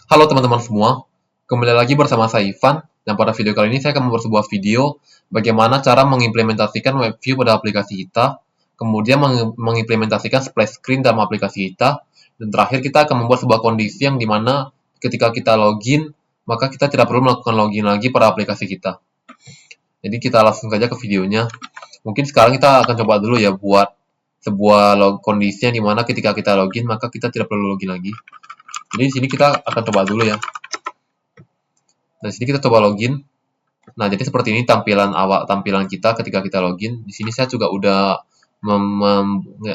Halo teman-teman semua, kembali lagi bersama saya Ivan, dan pada video kali ini saya akan membuat sebuah video bagaimana cara mengimplementasikan WebView pada aplikasi kita, kemudian mengimplementasikan splash screen dalam aplikasi kita, dan terakhir kita akan membuat sebuah kondisi yang dimana ketika kita login, maka kita tidak perlu melakukan login lagi pada aplikasi kita. Jadi kita langsung saja ke videonya. Mungkin sekarang kita akan coba dulu ya buat sebuah kondisi yang dimana ketika kita login, maka kita tidak perlu login lagi. Jadi di sini kita akan coba dulu ya. Nah, di sini kita coba login. Nah, jadi seperti ini tampilan kita ketika kita login. Di sini saya juga udah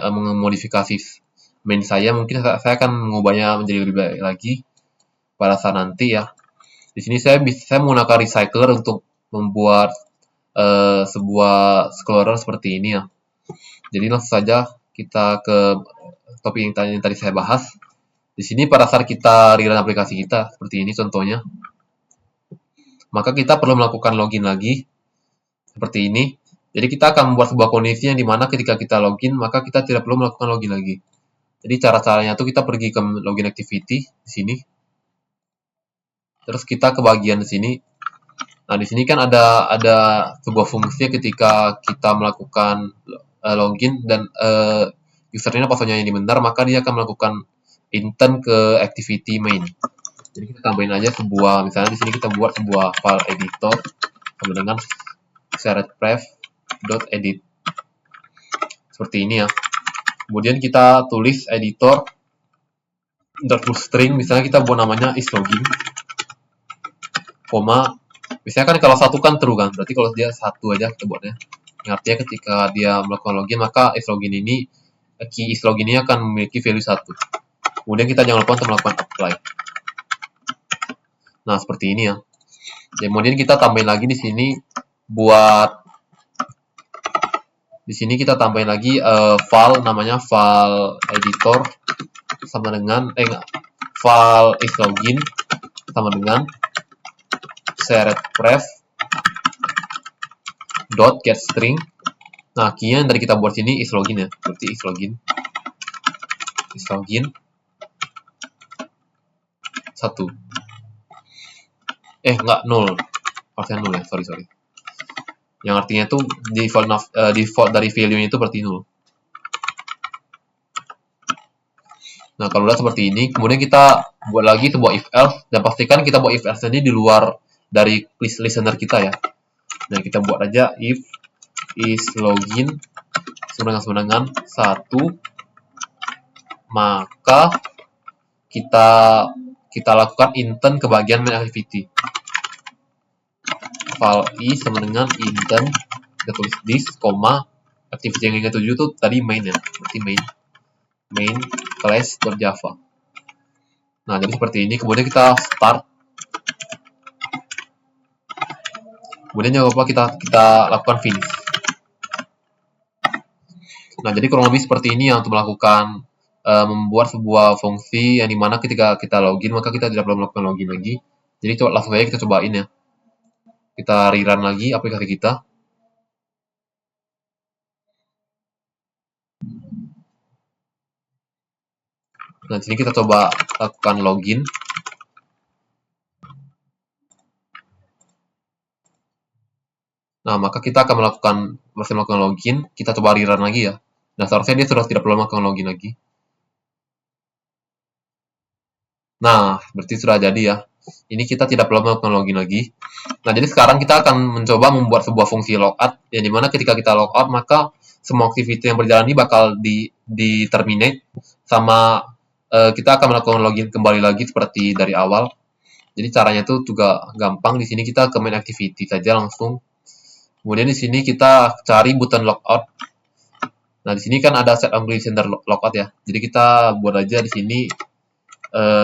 memodifikasi main saya. Mungkin saya akan mengubahnya menjadi lebih baik lagi pada saat nanti ya. Di sini saya menggunakan recycler untuk membuat sebuah scroller seperti ini ya. Jadi langsung saja kita ke topik yang tadi saya bahas. Di sini pada saat kita rerun aplikasi kita, seperti ini contohnya, maka kita perlu melakukan login lagi, seperti ini. Jadi kita akan membuat sebuah kondisi yang dimana ketika kita login, maka kita tidak perlu melakukan login lagi. Jadi cara-caranya itu kita pergi ke login activity, di sini. Terus kita ke bagian di sini. Nah, di sini kan ada sebuah fungsi ketika kita melakukan login dan username passwordnya ini benar, maka dia akan melakukan intern ke activity main. Jadi kita tambahin aja misalnya di sini kita buat sebuah file editor sama dengan sharedpref.edit seperti ini ya. Kemudian kita tulis editor .string, misalnya kita buat namanya islogin, koma, misalnya kan kalau satu kan true kan, berarti kalau dia satu aja kita buatnya. Yang artinya ketika dia melakukan login, maka key islogin ini akan memiliki value 1. Kemudian kita jangan lupa untuk melakukan apply. Nah, seperti ini ya. Kemudian kita tambahin lagi di sini kita tambahin lagi file namanya file editor sama dengan file islogin sama dengan sharedpref.getString. Nah, key yang dari kita buat sini islogin ya, seperti islogin 1. Enggak, 0. Harusnya 0 ya, sorry. Yang artinya itu default dari value-nya itu berarti 0. Nah, kalau udah seperti ini, kemudian kita buat lagi sebuah if else, dan pastikan kita buat if else ini di luar dari list listener kita ya. Nah, kita buat aja if islogin sebenarnya 1, maka kita lakukan intern ke bagian main activity. File i sama dengan intern, kita tulis this, activity yang kita tuju itu tadi main ya, berarti main class.java. Nah, jadi seperti ini. Kemudian kita start. Kemudian jangan lupa kita lakukan finish. Nah, jadi kurang lebih seperti ini ya untuk melakukan membuat sebuah fungsi yang dimana ketika kita login, maka kita tidak perlu melakukan login lagi. Jadi langsung saja kita cobain ya. Kita rerun lagi aplikasi kita. Nah, di sini kita coba lakukan login. Nah, maka kita akan melakukan login. Kita coba rerun lagi ya. Nah, seharusnya dia sudah tidak perlu melakukan login lagi. Nah, berarti sudah jadi ya. Ini kita tidak perlu melakukan login lagi. Nah, jadi sekarang kita akan mencoba membuat sebuah fungsi logout, yang dimana ketika kita logout, maka semua aktivitas yang berjalan ini bakal di terminate, sama kita akan melakukan login kembali lagi seperti dari awal. Jadi caranya itu juga gampang. Di sini kita ke main activity saja langsung. Kemudian di sini kita cari button logout. Nah, di sini kan ada set on listener logout ya. Jadi kita buat aja di sini.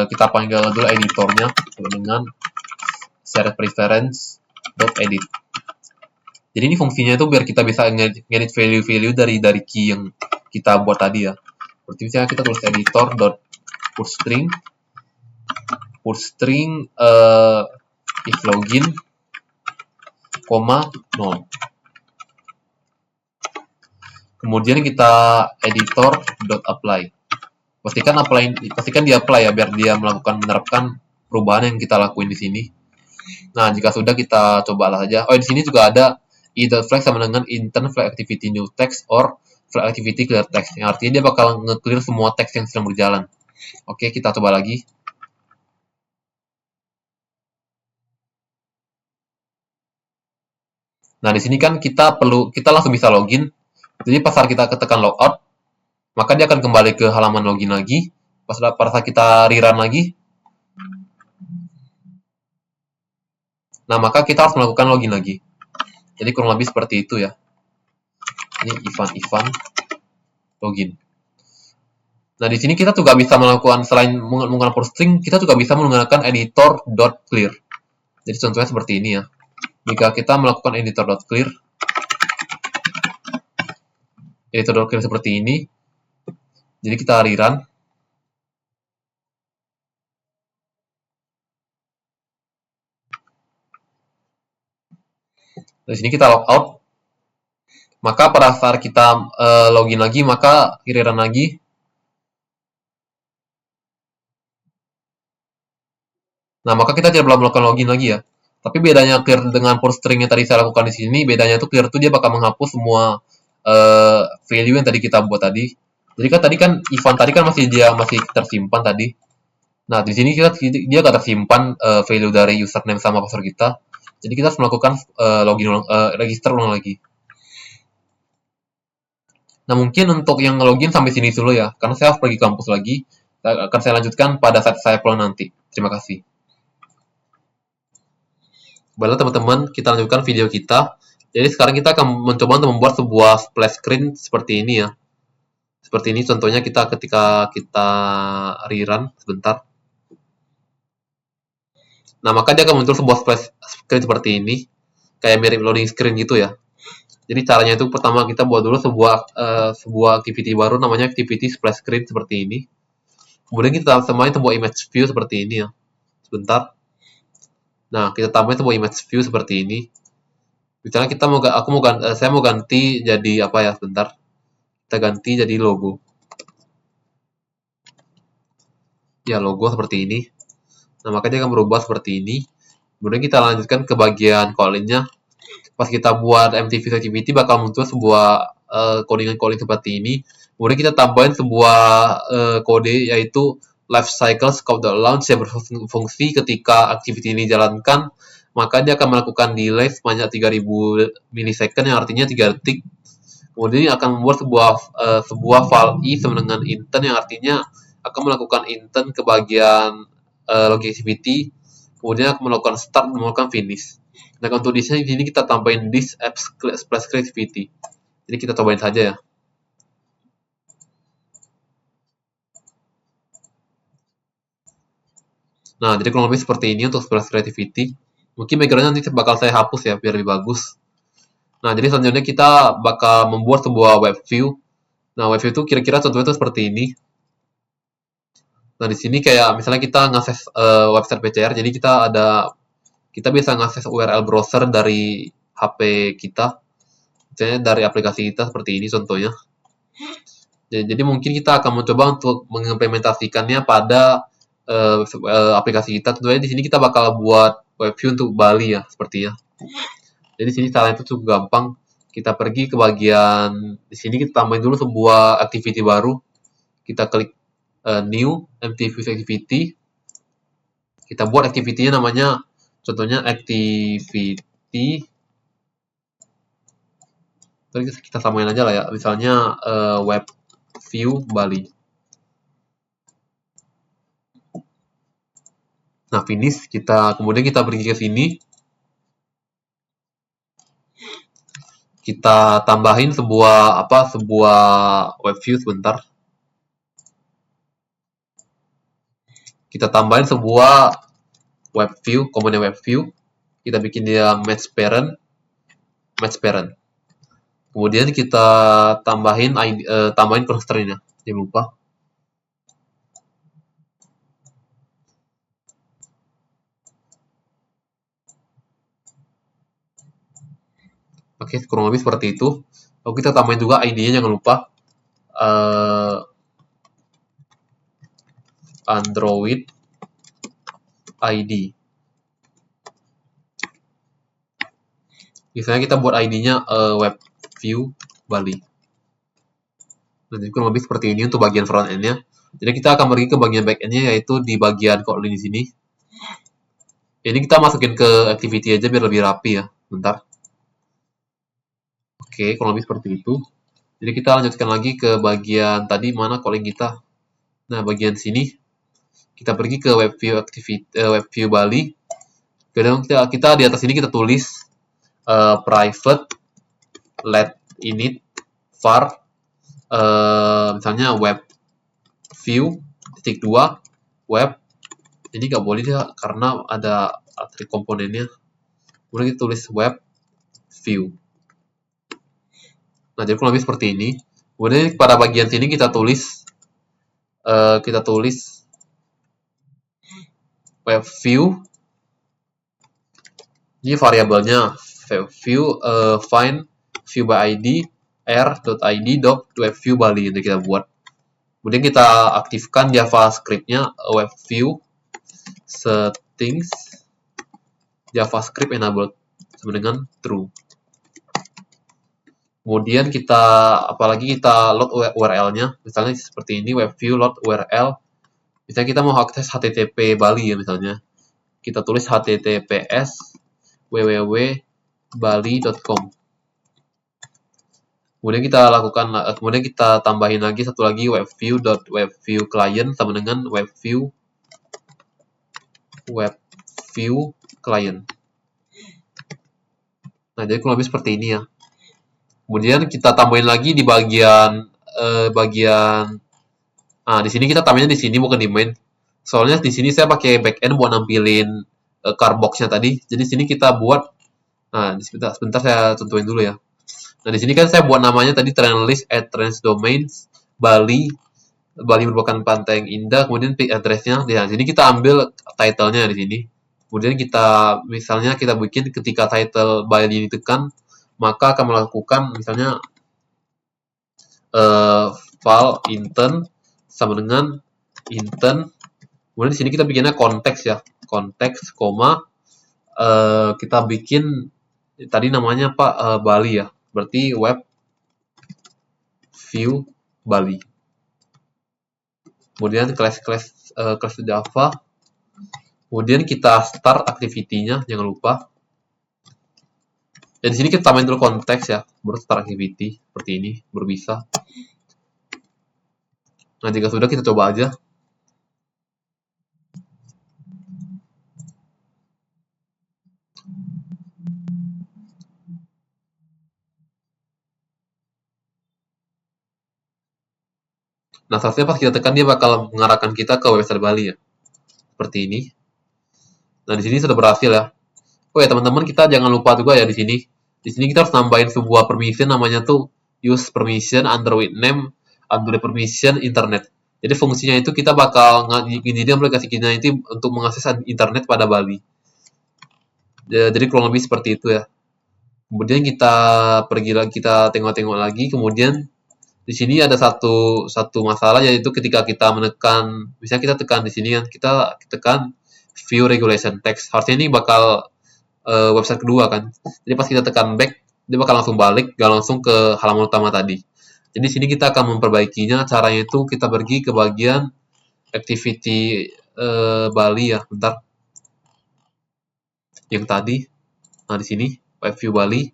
Kita panggil dulu editornya dengan shared preference.edit. Jadi ini fungsinya itu biar kita bisa ngedit value-value dari key yang kita buat tadi ya. Seperti misalnya kita tulis editor.pushString islogin, 0. Kemudian kita editor.apply. Pastikan di apply ya biar dia menerapkan perubahan yang kita lakuin di sini. Nah, jika sudah kita cobalah saja. Oh, di sini juga ada either flag sama dengan intern flag activity new text or flag activity clear text. Yang artinya dia bakal nge-clear semua teks yang sedang berjalan. Oke, kita coba lagi. Nah, di sini kan kita langsung bisa login. Jadi pas saat kita ketekan logout, maka dia akan kembali ke halaman login lagi. Pada saat kita rerun lagi, nah maka kita harus melakukan login lagi. Jadi kurang lebih seperti itu ya. Ini Ivan login. Nah, di sini kita juga bisa melakukan, selain menggunakan for string, kita juga bisa menggunakan editor.clear. Jadi contohnya seperti ini ya. Jika kita melakukan editor.clear seperti ini, jadi kita rerun. Di sini kita logout. Maka pada saat kita login lagi, maka rerun lagi. Nah, maka kita tidak perlu melakukan login lagi ya. Tapi bedanya clear dengan for string yang tadi saya lakukan di sini, bedanya itu clear itu dia bakal menghapus semua value yang tadi kita buat tadi. Jadi kan tadi kan Ivan tadi kan masih tersimpan tadi. Nah, di sini dia gak tersimpan value dari username sama password kita. Jadi kita harus melakukan register ulang lagi. Nah, mungkin untuk yang login sampai sini dulu ya, karena saya harus pergi kampus lagi. Akan saya lanjutkan pada saat saya pulang nanti. Terima kasih. Baiklah teman-teman, kita lanjutkan video kita. Jadi sekarang kita akan mencoba untuk membuat sebuah splash screen seperti ini ya. Seperti ini contohnya ketika kita rerun sebentar. Nah, maka dia akan muncul sebuah splash screen seperti ini. Kayak mirip loading screen gitu ya. Jadi caranya itu pertama kita buat dulu sebuah activity baru namanya activity splash screen seperti ini. Kemudian kita tambahin sebuah image view seperti ini ya. Sebentar. Nah, kita tambahin sebuah image view seperti ini. Misalnya saya mau ganti jadi apa ya, sebentar. Kita ganti jadi logo. Ya, logo seperti ini. Nah, maka dia akan berubah seperti ini. Kemudian kita lanjutkan ke bagian calling-nya. Pas kita buat MTV Activity bakal muncul sebuah coding-coding seperti ini. Kemudian kita tambahin sebuah kode yaitu life cycle scope launch yang berfungsi ketika activity ini dijalankan, maka dia akan melakukan delay sebanyak 3000 milisecond yang artinya 3 detik. Kemudian akan membuat sebuah file i sama dengan intern yang artinya akan melakukan intern ke bagian login activity, kemudian akan melakukan start, melakukan finish. Nah, untuk di sini kita tambahin this apps splash creativity. Jadi kita cobain saja ya. Nah, jadi kurang lebih seperti ini untuk splash creativity. Mungkin backgroundnya nanti bakal saya hapus ya biar lebih bagus. Nah, jadi selanjutnya kita bakal membuat sebuah web view. Nah, web view itu kira-kira contohnya itu seperti ini. Nah, di sini kayak misalnya kita ngakses website PCR, jadi kita bisa ngakses URL browser dari HP kita, misalnya dari aplikasi kita seperti ini contohnya. Jadi mungkin kita akan mencoba untuk mengimplementasikannya pada aplikasi kita. Tentunya di sini kita bakal buat web view untuk Bali ya, sepertinya. Jadi di sini caranya itu cukup gampang. Kita pergi ke bagian di sini, kita tambahin dulu sebuah activity baru. Kita klik new MTV activity. Kita buat activity-nya namanya contohnya activity. Kita samain aja lah ya, misalnya web view Bali. Nah, finish. Kemudian kita pergi ke sini. Kita tambahin sebuah web view sebentar. Kita tambahin sebuah web view, komponen web view. Kita bikin dia match parent. Kemudian kita tambahin constraint-nya. Jangan lupa. Oke, kurang lebih seperti itu. Lalu kita tambahin juga ID-nya, jangan lupa. Android ID. Misalnya kita buat ID-nya web view Bali. Nanti kurang lebih seperti ini untuk bagian front end-nya. Jadi kita akan pergi ke bagian back end-nya, yaitu di bagian koordinat di sini. Ini kita masukin ke activity aja biar lebih rapi ya. Bentar. Oke, kurang lebih seperti itu. Jadi kita lanjutkan lagi ke bagian tadi mana calling kita. Nah, bagian sini kita pergi ke web view activity, web view Bali. Kemudian kita di atas ini kita tulis private let init var misalnya web view titik 2 web. Ini nggak boleh ya karena ada attribut komponennya. Kemudian kita tulis web view. Nah, jadi kurang lebih seperti ini. Kemudian pada bagian sini kita tulis web view. Ini variabelnya view find view by id r.id web view Bali yang kita buat. Kemudian kita aktifkan JavaScript-nya web view settings JavaScript enabled sama dengan true. Kemudian kita load URL-nya, misalnya seperti ini web view load URL. Misalnya kita mau akses HTTP Bali ya misalnya. Kita tulis https www.bali.com. Kemudian kita tambahin lagi satu lagi webview client sama dengan webview client. Nah, jadi kurang lebih seperti ini ya. Kemudian kita tambahin lagi di bagian di sini kita tambahinnya di sini bukan di main. Soalnya di sini saya pakai backend buat nampilin carbox-nya tadi. Jadi di sini kita buat sebentar saya tentuin dulu ya. Nah, di sini kan saya buat namanya tadi trend list at trans domains Bali. Bali merupakan pantai yang indah, kemudian peak address-nya. Di sini kita ambil title-nya di sini. Kemudian kita bikin ketika title Bali ditekan, maka akan melakukan misalnya file intern sama dengan intern. Kemudian di sini kita bikinnya konteks ya, konteks koma kita bikin tadi namanya Bali ya, berarti web view Bali. Kemudian class Java. Kemudian kita start activity-nya, jangan lupa. Dan di sini kita tambahin dulu konteks ya, baru start activity seperti ini, baru bisa. Nah, jika sudah kita coba aja. Nah, seharusnya pas kita tekan dia bakal mengarahkan kita ke website Bali ya. Seperti ini. Nah, di sini sudah berhasil ya. Oh ya, teman-teman, kita jangan lupa juga ya di sini. Di sini kita harus nambahin sebuah permission namanya tuh use permission Android name Android permission internet. Jadi fungsinya itu kita bakal ngizinin aplikasi kita itu untuk mengakses internet pada Bali. Jadi kurang lebih seperti itu ya. Kemudian kita pergi lagi, kita tengok-tengok lagi. Kemudian di sini ada satu masalah, yaitu ketika kita menekan, misalnya kita tekan di sini ya, kita tekan view regulation text. Harusnya ini bakal website kedua kan. Jadi pas kita tekan back, dia bakal langsung balik, gak langsung ke halaman utama tadi. Jadi di sini kita akan memperbaikinya. Caranya itu kita pergi ke bagian activity Bali ya, bentar. Yang tadi, nah di sini web view Bali.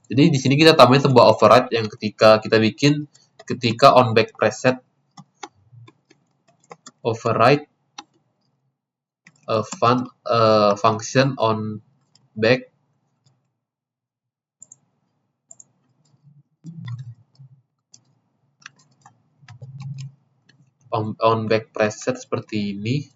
Jadi di sini kita tambahin sebuah override yang ketika kita bikin ketika on back preset override function on back preset seperti ini.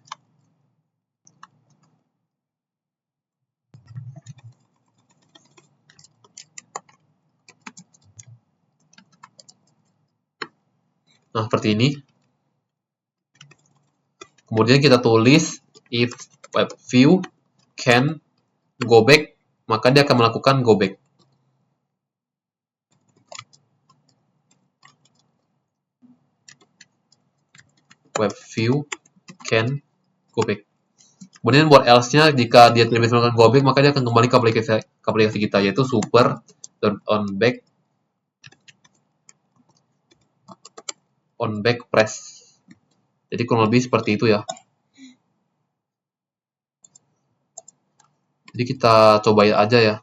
Nah, seperti ini. Kemudian kita tulis if web view can go back, maka dia akan melakukan go back. Web view can go back. Kemudian buat else-nya, jika dia tidak bisa melakukan go back, maka dia akan kembali ke aplikasi kita, yaitu super on back press. Jadi kurang lebih seperti itu ya. Jadi kita cobain aja ya.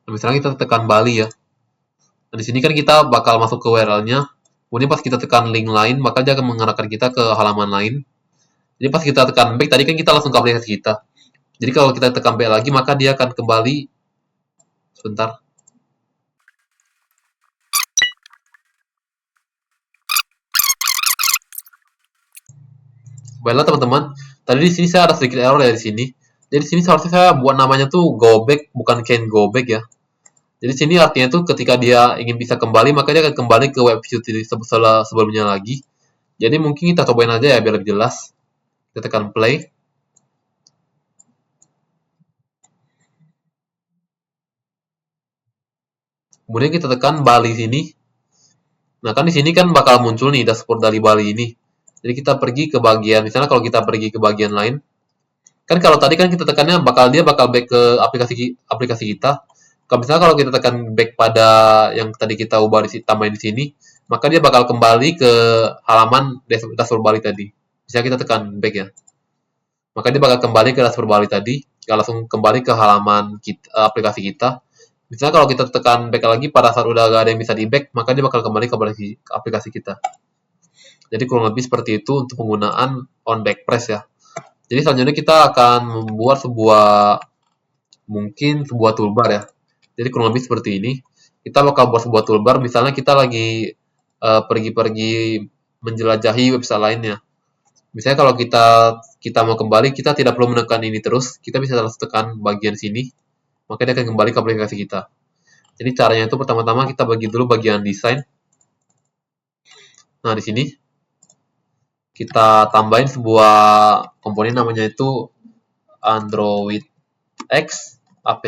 Nah, misalnya kita tekan Bali ya. Nah, di sini kan kita bakal masuk ke URL-nya. Kemudian pas kita tekan link lain, maka dia akan mengarahkan kita ke halaman lain. Jadi pas kita tekan back, tadi kan kita langsung ke aplikasi kita. Jadi kalau kita tekan back lagi, maka dia akan kembali. Sebentar. Baiklah teman-teman, tadi di sini saya ada sedikit error ya di sini. Jadi di sini seharusnya saya buat namanya tuh go back, bukan can go back ya. Jadi sini artinya tuh ketika dia ingin bisa kembali, maka dia akan kembali ke web utility sebelumnya lagi. Jadi mungkin kita cobain aja ya biar lebih jelas. Kita tekan play. Kemudian kita tekan Bali sini. Nah, kan di sini kan bakal muncul nih dashboard dari Bali ini. Jadi kita pergi ke bagian, misalnya kalau kita pergi ke bagian lain, kan kalau tadi kan kita tekannya dia bakal back ke aplikasi kita. Kalau misalnya kalau kita tekan back pada yang tadi kita ubah tambahin di sini, maka dia bakal kembali ke halaman dashboard Bali tadi. Misalnya kita tekan back ya, maka dia bakal kembali ke dashboard Bali tadi, langsung kembali ke halaman aplikasi kita. Misalnya kalau kita tekan back lagi pada saat udah gak ada yang bisa di back, maka dia bakal kembali ke aplikasi kita. Jadi kurang lebih seperti itu untuk penggunaan on back press ya. Jadi selanjutnya kita akan membuat mungkin sebuah toolbar ya. Jadi kurang lebih seperti ini. Kita bakal buat sebuah toolbar, misalnya kita lagi pergi-pergi menjelajahi website lainnya. Misalnya kalau kita mau kembali, kita tidak perlu menekan ini terus, kita bisa langsung tekan bagian sini, maka dia akan kembali ke aplikasi kita. Jadi caranya itu pertama-tama kita bagi dulu bagian desain. Nah, di sini kita tambahin sebuah komponen namanya itu Android X app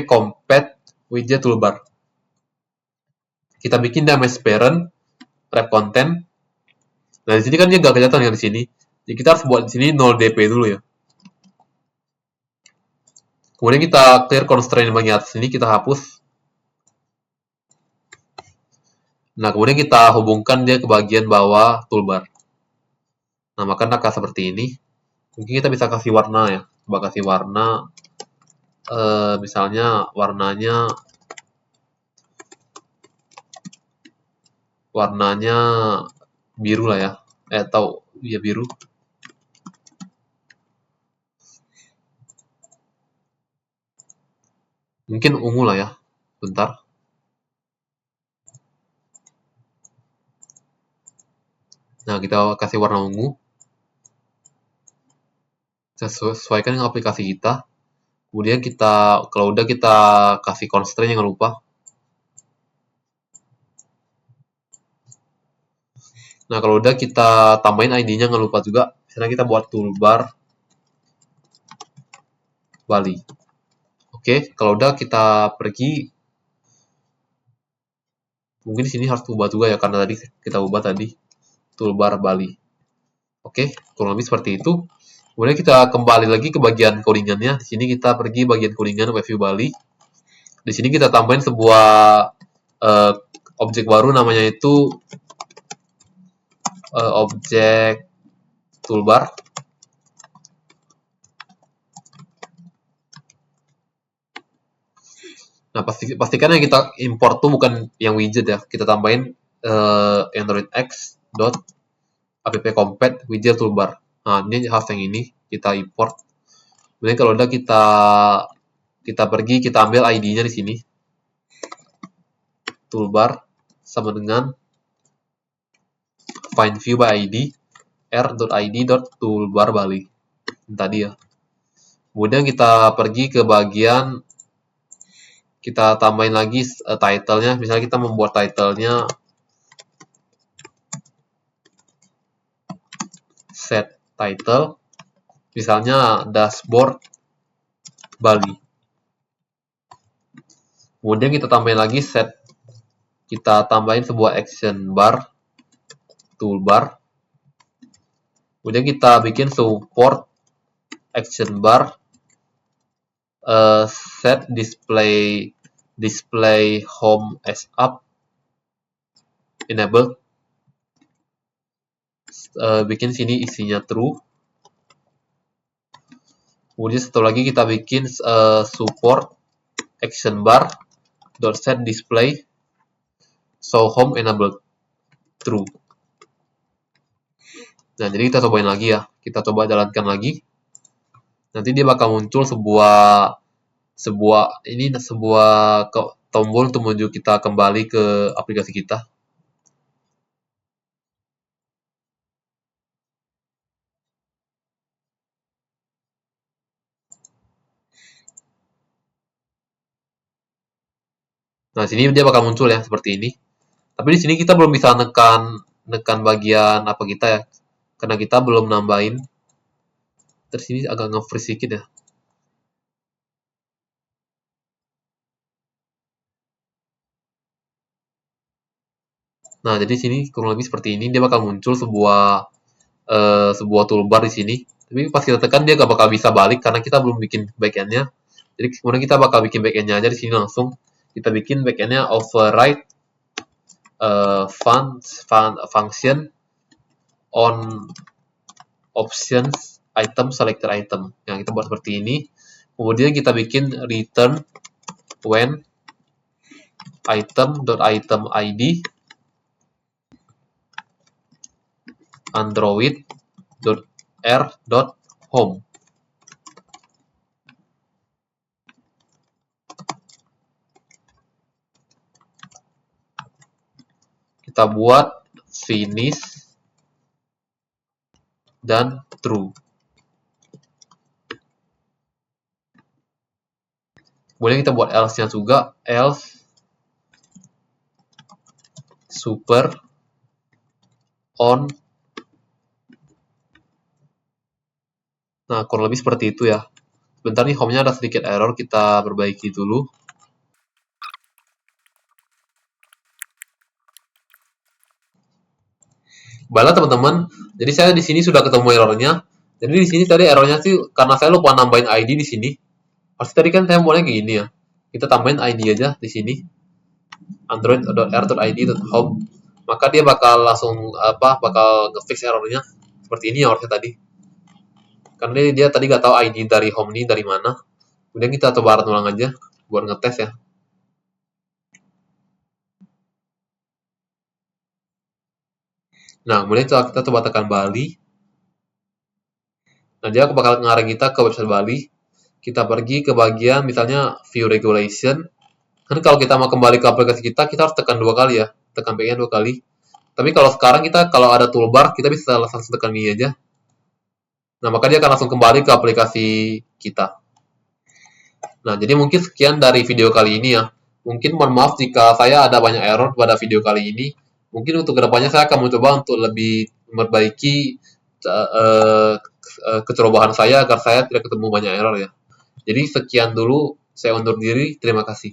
compat widget toolbar. Kita bikin damage parent wrap content. Nah, di sini kan dia nggak kelihatan ya di sini. Jadi kita harus buat di sini 0 dp dulu ya. Kemudian kita clear constraint bagian atas ini, kita hapus. Nah, kemudian kita hubungkan dia ke bagian bawah toolbar. Nah, maka akan seperti ini. Mungkin kita bisa kasih warna ya. Coba kasih warna, misalnya warnanya biru lah ya. Atau ya biru. Mungkin ungu lah ya. Bentar. Nah, kita kasih warna ungu. Kita sesuaikan dengan aplikasi kita. Kemudian kalau udah kita kasih constraint, jangan lupa. Nah, kalau udah kita tambahin ID-nya, jangan lupa juga. Misalnya kita buat toolbar Bali. Oke, kalau udah kita pergi. Mungkin di sini harus ubah juga ya, karena tadi kita ubah tadi toolbar Bali. Oke, kurang lebih seperti itu. Kemudian kita kembali lagi ke bagian codingannya. Di sini kita pergi bagian codingan WebView Bali. Di sini kita tambahin sebuah objek baru, namanya itu objek toolbar. Nah, pastikan yang kita import tuh bukan yang widget ya. Kita tambahin Android X app compat widget toolbar. Nah, ini harus yang ini kita import. Kemudian kalau udah kita pergi, kita ambil ID-nya di sini. Toolbar sama dengan find view by ID r.id.toolbar Bali. Ini tadi ya. Kemudian kita pergi ke bagian, kita tambahin lagi title-nya. Misalnya kita membuat title-nya set title. Misalnya dashboard Bali. Kemudian kita tambahin lagi kita tambahin sebuah action bar, toolbar. Kemudian kita bikin support action bar, set display home as up, enable. Bikin sini isinya true. Kemudian satu lagi kita bikin support action bar set display show home enabled true. Nah, jadi kita cobain lagi ya. Kita coba jalankan lagi. Nanti dia bakal muncul sebuah tombol untuk menuju kita kembali ke aplikasi kita. Nah, sini dia bakal muncul ya seperti ini. Tapi di sini kita belum bisa nekan bagian apa kita ya, karena kita belum nambahin. Terus ini agak nge-freeze sedikit ya. Nah, jadi sini kurang lebih seperti ini, dia bakal muncul sebuah toolbar di sini. Tapi pas kita tekan dia gak bakal bisa balik karena kita belum bikin backend-nya. Jadi kemudian kita bakal bikin backend-nya aja di sini langsung. Kita bikin backend-nya override function on options item selector item. Yang kita buat seperti ini. Kemudian kita bikin return when item.item id android.r.home. Kita buat finish dan true. Kemudian kita buat else-nya juga, else super on. Nah, kurang lebih seperti itu ya. Sebentar nih, home-nya ada sedikit error, kita perbaiki dulu. Baiklah teman-teman, jadi saya di sini sudah ketemu errornya. Jadi di sini tadi errornya sih karena saya lupa nambahin ID di sini. Pasti tadi kan saya mulai kayak gini ya. Kita tambahin ID aja di sini. android.r.id.home. Maka dia bakal langsung bakal nge-fix errornya seperti ini ya harusnya tadi. Karena dia tadi nggak tahu ID dari home ini dari mana. Kemudian kita coba run ulang aja buat ngetes ya. Nah, kemudian kita coba tekan Bali. Nah, dia bakal ngarang kita ke website Bali. Kita pergi ke bagian misalnya view regulation. Kan kalau kita mau kembali ke aplikasi kita harus tekan 2 kali ya. Tekan PN 2 kali. Tapi kalau sekarang kalau ada toolbar, kita bisa langsung tekan ini aja. Nah, maka dia akan langsung kembali ke aplikasi kita. Nah, jadi mungkin sekian dari video kali ini ya. Mungkin mohon maaf jika saya ada banyak error pada video kali ini. Mungkin untuk kedepannya saya akan mencoba untuk lebih memperbaiki kecerobohan saya agar saya tidak ketemu banyak error ya. Jadi sekian dulu, saya undur diri, terima kasih.